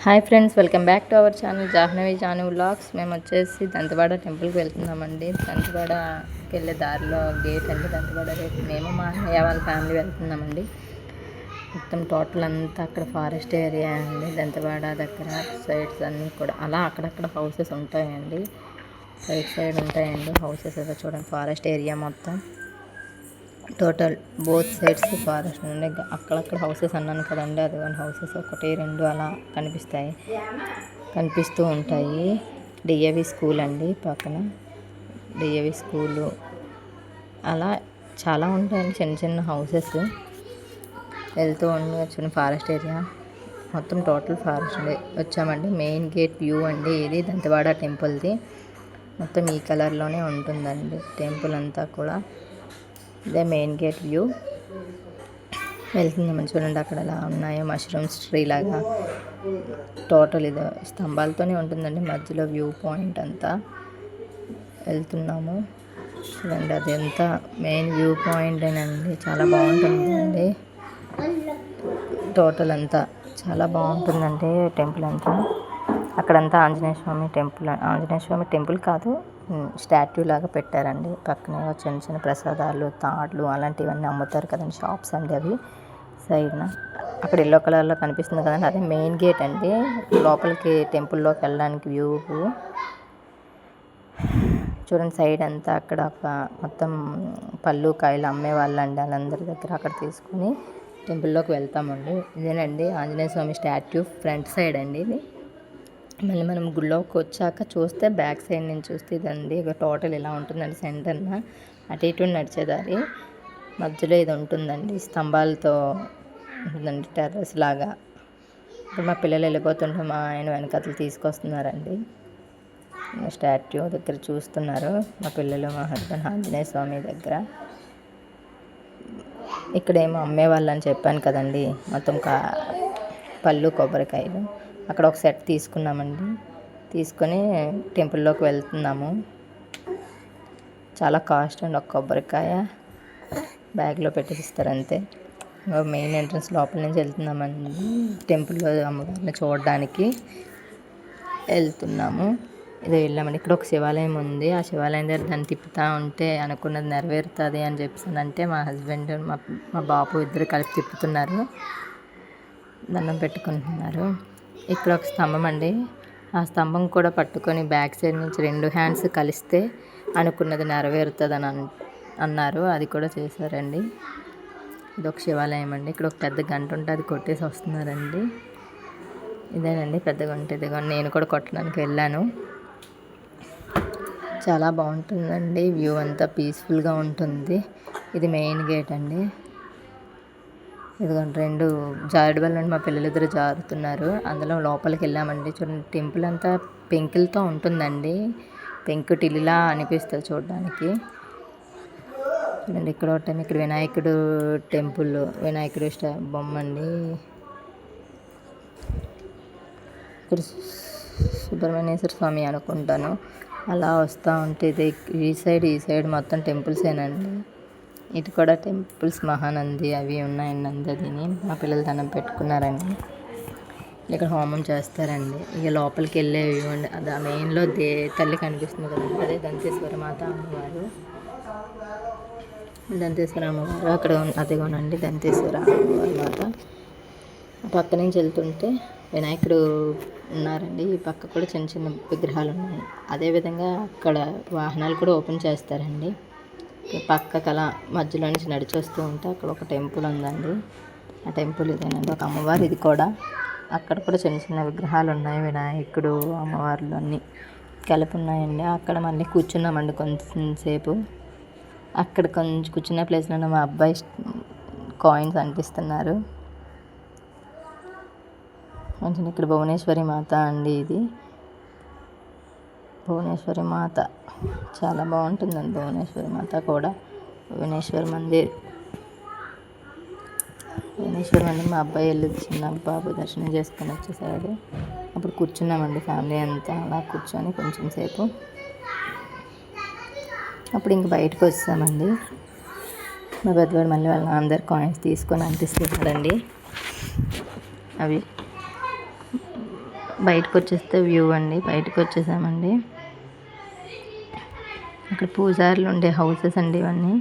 Hi friends, welcome back to our channel Jahnavi Janu vlogs. మేము వచ్చేసి దంతవాడ టెంపుల్కి వెళ్తున్నామండి. దంతవాడకి వెళ్ళే దారిలో గేట్ అండి దంతవాడ. రేపు మేము మా అన్నయ్య వాళ్ళ ఫ్యామిలీ వెళ్తున్నామండి. మొత్తం టోటల్ అంతా అక్కడ ఫారెస్ట్ ఏరియా అండి. దంతవాడ దగ్గర సైడ్స్ అన్నీ కూడా అలా అక్కడక్కడ హౌసెస్ ఉంటాయండి. సైడ్ ఉంటాయండి హౌసెస్. ఏదో చూడండి, ఫారెస్ట్ ఏరియా మొత్తం టోటల్ బోత్ సైడ్స్ ఫారెస్ట్ నుండి అక్కడక్కడ హౌసెస్ అన్నాను కదండి. అదిగోండి హౌసెస్, ఒకటి రెండు అలా కనిపిస్తూ ఉంటాయి. డిఏవి స్కూల్ అండి పక్కన. డిఏవి స్కూలు అలా చాలా ఉంటాయండి చిన్న చిన్న హౌసెస్. వెళ్తూ ఉండొచ్చు. ఫారెస్ట్ ఏరియా మొత్తం టోటల్ ఫారెస్ట్ వచ్చామండి. మెయిన్ గేట్ వ్యూ అండి ఇది దంతవాడ టెంపుల్ది. మొత్తం ఈ కలర్లోనే ఉంటుందండి టెంపుల్ అంతా కూడా. ఇదే మెయిన్ గేట్ వ్యూ. వెళ్తుందామని చూడండి, అక్కడ ఎలా ఉన్నాయో మష్రూమ్స్ ట్రీ లాగా. టోటల్ ఇది స్తంభాలతోనే ఉంటుందండి మధ్యలో వ్యూ పాయింట్ అంతా. వెళ్తున్నాము చూడండి, అది ఎంత మెయిన్ వ్యూ పాయింట్ అండి. చాలా బాగుంటుందండి టోటల్ అంతా. చాలా బాగుంటుందండి టెంపుల్ అంతా. అక్కడంతా ఆంజనేయ స్వామి టెంపుల్ కాదు, స్టాట్యూ లాగా పెట్టారండి. పక్కనే చిన్న చిన్న ప్రసాదాలు, తాడ్లు అలాంటివన్నీ అమ్ముతారు కదండి, షాప్స్ అండి అవి సైడ్న. అక్కడ ఎల్లో కలర్లో కనిపిస్తుంది కదండి, అదే మెయిన్ గేట్ అండి. లోపలికి టెంపుల్లోకి వెళ్ళడానికి వ్యూ చూడండి. సైడ్ అంతా అక్కడ మొత్తం పళ్ళు కాయలు అమ్మేవాళ్ళు అండి. వాళ్ళందరి దగ్గర అక్కడ తీసుకుని టెంపుల్లోకి వెళ్తామండి. ఇదేనండి ఆంజనేయ స్వామి స్టాట్యూ ఫ్రంట్ సైడ్ అండి ఇది. మళ్ళీ మనం గుళ్ళోకి వచ్చాక చూస్తే బ్యాక్ సైడ్ నుంచి చూస్తే ఇదండి ఇక టోటల్ ఇలా ఉంటుందండి. సెంటర్న అటు ఇటు నడిచేదారి మధ్యలో ఇది ఉంటుందండి. స్తంభాలతో ఉంటుందండి, టెర్రస్ లాగా. ఇప్పుడు మా పిల్లలు వెళ్ళిపోతుంటే మా ఆయన వెనకతలు తీసుకొస్తున్నారండి. స్టాట్యూ దగ్గర చూస్తున్నారు మా పిల్లలు, మా హస్బెండ్ ఆంజనేయ స్వామి దగ్గర. ఇక్కడేమో అమ్మేవాళ్ళు అని చెప్పాను కదండి, మొత్తం పళ్ళు కొబ్బరికాయలు. అక్కడ ఒక సెట్ తీసుకున్నామండి. తీసుకొని టెంపుల్లోకి వెళ్తున్నాము. చాలా కాస్ట్ అండి. ఒక కొబ్బరికాయ బ్యాగ్లో పెట్టేసిస్తారు అంతే. మెయిన్ ఎంట్రన్స్ లోపల నుంచి వెళ్తున్నామండి. టెంపుల్లో అమ్మవారిని చూడడానికి వెళ్తున్నాము. ఇదే వెళ్ళామండి. ఇక్కడ ఒక శివాలయం ఉంది. ఆ శివాలయం దగ్గర దాన్ని తిప్పుతూ ఉంటే అనుకున్నది నెరవేరుతుంది అని చెప్పేసి అంటే మా హస్బెండ్ మా బాబు ఇద్దరు కలిపి తిప్పుతున్నారు, దండం పెట్టుకుంటున్నారు. ఇక్కడ ఒక స్తంభం అండి. ఆ స్తంభం కూడా పట్టుకొని బ్యాక్ సైడ్ నుంచి 2 హ్యాండ్స్ కలిస్తే అనుకున్నది నెరవేరుతుంది అని అన్నారు. అది కూడా చేశారండి. ఇది ఒక శివాలయం అండి. ఇక్కడ ఒక పెద్ద గంట ఉంటే అది కొట్టేసి వస్తున్నారండి. ఇదేనండి పెద్ద గంట. ఇదిగో నేను కూడా కొట్టడానికి వెళ్ళాను. చాలా బాగుంటుందండి వ్యూ అంతా, పీస్ఫుల్గా ఉంటుంది. ఇది మెయిన్ గేట్ అండి. ఇదిగోండి 2 జారుడు బళ్ళు అండి. మా పిల్లలిద్దరు జారుతున్నారు. అందులో లోపలికి వెళ్ళామండి. చూడండి, టెంపుల్ అంతా పెంకులతో ఉంటుందండి. పెంకుటిల్లులా అనిపిస్తుంది చూడడానికి. చూడండి, ఇక్కడ వినాయకుడు టెంపుల్, వినాయకుడు బొమ్మ అండి. ఇక్కడ సుబ్రహ్మణ్యేశ్వర స్వామి అనుకుంటాను. అలా వస్తూ ఉంటే ఇది ఈ సైడ్ మొత్తం టెంపుల్సేనండి. ఇది కూడా టెంపుల్స్, మహానంది అవి ఉన్నాయండి. నందదిని మా పిల్లలు దండం పెట్టుకున్నారండి. ఇక్కడ హోమం చేస్తారండి. ఇక లోపలికి వెళ్ళే వ్యూ అండి. అది ఆ మెయిన్లో తల్లి కనిపిస్తుంది కదండి, అదే దంతేశ్వర మాత అమ్మవారు. అక్కడ అదిగోనండి దంతేశ్వర అమ్మవారి మాత. పక్క నుంచి వెళ్తుంటే వినాయకుడు ఉన్నారండి. ఈ పక్క కూడా చిన్న చిన్న విగ్రహాలు ఉన్నాయి. అదేవిధంగా అక్కడ వాహనాలు కూడా ఓపెన్ చేస్తారండి. పక్కకు అలా మధ్యలో నుంచి నడిచి వస్తూ ఉంటే అక్కడ ఒక టెంపుల్ ఉందండి. ఆ టెంపుల్ ఇదేనండి, ఒక అమ్మవారు. ఇది కూడా అక్కడ కూడా చిన్న చిన్న విగ్రహాలు ఉన్నాయి. వినాయకుడు, అమ్మవార్లు అన్నీ కలిపి ఉన్నాయండి. అక్కడ మళ్ళీ కూర్చున్నామండి కొంచెంసేపు. అక్కడ కొంచెం కూర్చున్న ప్లేస్లో మా అబ్బాయి కాయిన్స్ అంటిస్తున్నారు. కొంచెం ఇక్కడ భువనేశ్వరి మాత అండి. ఇది భువనేశ్వరి మాత చాలా బాగుంటుందండి. భువనేశ్వరి మాత కూడా భువనేశ్వరి మందిర్ మా అబ్బాయి వెళ్ళి చిన్న బాబు దర్శనం చేసుకొని వచ్చేసాడు. అప్పుడు కూర్చున్నామండి ఫ్యామిలీ అంతా. అలా కూర్చొని కొంచెం సేపు అప్పుడు ఇంక బయటకు వచ్చామండి. మా పెద్దవాడు మళ్ళీ వాళ్ళ అందరు కాయిన్స్ తీసుకొని అంటిస్తున్నాడండి. అవి బయటకు వచ్చేస్తే వ్యూ అండి, బయటకు వచ్చేసామండి. అక్కడ పూజారులు ఉండే హౌసెస్ అండి ఇవన్నీ.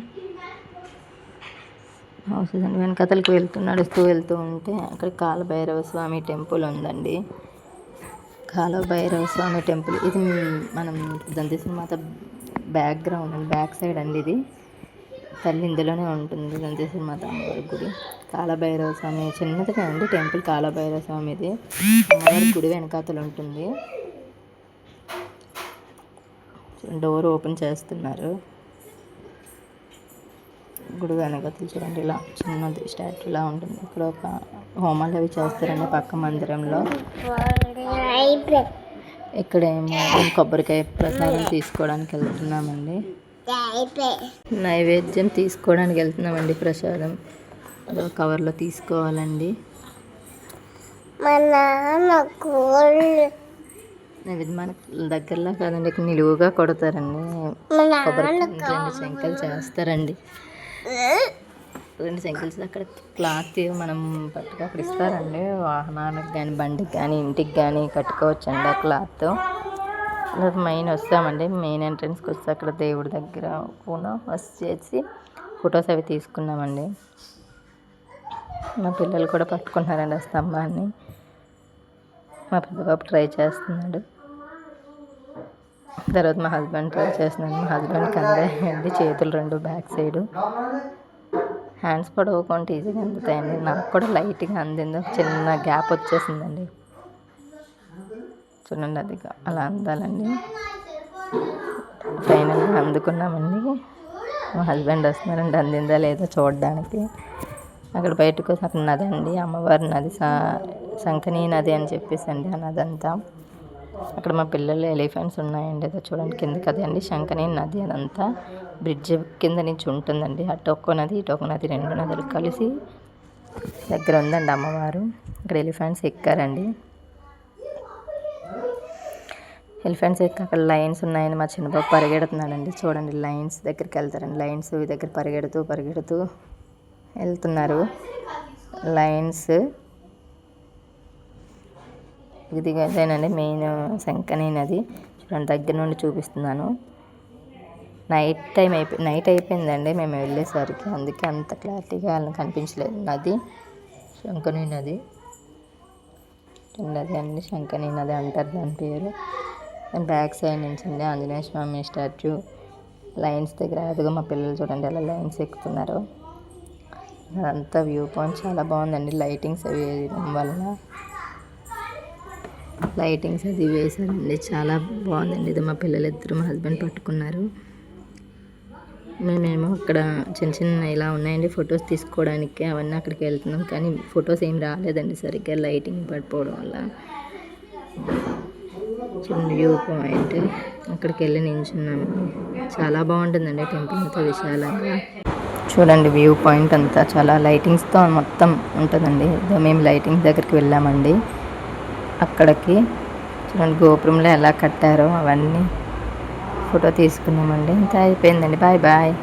హౌసెస్ అండి. వెనకతలకి నడుస్తూ వెళ్తూ ఉంటే అక్కడ కాలభైరవ స్వామి టెంపుల్ ఉందండి. కాలభైరవ స్వామి టెంపుల్ ఇది మనం దంతేశ్వరి మాత బ్యాక్గ్రౌండ్ అండి, బ్యాక్ సైడ్ అండి. ఇది తల్లి ఇందులోనే ఉంటుంది, దంతేశ్వరి మాత అమ్మవారి గుడి. కాలభైరవ స్వామి చిన్నదిగా అండి టెంపుల్. కాలభైరవ స్వామిది అమ్మవారి గుడి వెనకాతలు ఉంటుంది. డోర్ ఓపెన్ చేస్తున్నారు. గుడి వెనకాతలు చూడండి, ఇలా చిన్నది స్టాట్యూలా ఉంటుంది. ఇక్కడ ఒక హోమాలు అవి చేస్తారండి పక్క మందిరంలో. ఇక్కడేమో కొబ్బరికాయ ప్రసాదం తీసుకోవడానికి వెళ్తున్నామండి. నైవేద్యం తీసుకోవడానికి వెళ్తున్నామండి. ప్రసాదం కవర్లో తీసుకోవాలండి. నైవేద్యం మనకు దగ్గరలో కాదండి, ఇక్కడ నిలువుగా కొడతారండి. కొబ్బరికాయ 2 శంకలు చేస్తారండి. 2 శంకల్స్ అక్కడ క్లాత్ మనం పట్టుకు అక్కడ ఇస్తారండి. వాహనానికి కానీ బండికి కానీ ఇంటికి కానీ కట్టుకోవచ్చండి ఆ క్లాత్. మెయిన్ వస్తామండి, మెయిన్ ఎంట్రన్స్కి వస్తే అక్కడ దేవుడి దగ్గర వచ్చేసి ఫొటోస్ అవి తీసుకున్నామండి. మా పిల్లలు కూడా పట్టుకుంటున్నారండి ఆ స్తంభాన్ని. మా పెద్దబాబు ట్రై చేస్తున్నాడు, తర్వాత మా హస్బెండ్ ట్రై చేస్తున్నాడు. మా హస్బెండ్కి అండి చేతులు 2 బ్యాక్ సైడ్. హ్యాండ్స్ పడవకుంటే ఈజీగా అందుతాయండి. నాకు కూడా లైట్గా అందింది, చిన్న గ్యాప్ వచ్చేసిందండి. చూడండి అది అలా అందాలండి. ఫైనల్గా అందుకున్నామండి. మా హస్బెండ్ వస్తున్నారండి అందిందా లేదో చూడడానికి. అక్కడ బయటకు అక్కడ నది అండి, అమ్మవారి నది, సంకనీ నది అని చెప్పేసి అండి ఆ నది అంతా. అక్కడ మా పిల్లలు ఎలిఫెంట్స్ ఉన్నాయండి, అదో చూడండి కిందకి. అదే అండి శంకనీ నది. అదంతా బ్రిడ్జ్ కింద నుంచి ఉంటుందండి. అటు ఒక్క నది ఇటు ఒక నది, 2 నదులు కలిసి దగ్గర ఉందండి అమ్మవారు. ఇక్కడ ఎలిఫెంట్స్ ఎక్కారండి. ఎలిఫెంట్స్ ఎక్కి అక్కడ లైన్స్ ఉన్నాయని మా చిన్నబాబు పరిగెడుతున్నాడండి. చూడండి లైన్స్ దగ్గరికి వెళ్తారండి. లైన్స్ దగ్గర పరిగెడుతూ వెళ్తున్నారు. లైన్స్ ఇది అదేనండి మెయిన్ శంకనీ నది. చూడండి దగ్గర నుండి చూపిస్తున్నాను. నైట్ అయిపోయిందండి మేము వెళ్ళేసరికి, అందుకే అంత క్లారిటీగా కనిపించలేదు. నది శంకనీ నది. నది అండి శంకనీ నది అంటారు దాని పేరు. బ్యాక్ సైడ్ నుంచి అండి ఆంజనేయ స్వామి స్టాచ్యూ. లైన్స్ దగ్గర అదిగో మా పిల్లలు చూడండి ఎలా లైన్స్ ఎక్కుతున్నారు. అదంతా వ్యూ పాయింట్ చాలా బాగుందండి. లైటింగ్స్ అవి వేయడం వల్ల లైటింగ్స్ అది వేసారండి, చాలా బాగుందండి. ఇది మా పిల్లలు ఇద్దరు మా హస్బెండ్ పట్టుకున్నారు. మేమేమో అక్కడ చిన్న ఇలా ఉన్నాయండి ఫొటోస్ తీసుకోవడానికి, అవన్నీ అక్కడికి వెళ్తున్నాం. కానీ ఫొటోస్ ఏం రాలేదండి సరిగ్గా లైటింగ్ పడిపోవడం వల్ల. చిన్న వ్యూ పాయింట్, అక్కడికి వెళ్ళి నించున్నాము. చాలా బాగుంటుందండి టెంపుల్ అంతా విశాలంగా. చూడండి వ్యూ పాయింట్ అంతా చాలా లైటింగ్స్తో మొత్తం ఉంటుందండి. మేము లైటింగ్స్ దగ్గరికి వెళ్ళామండి. అక్కడికి చూడండి గోపురంలో ఎలా కట్టారో అవన్నీ ఫోటో తీసుకున్నామండి. ఇంత అయిపోయిందండి. Bye bye.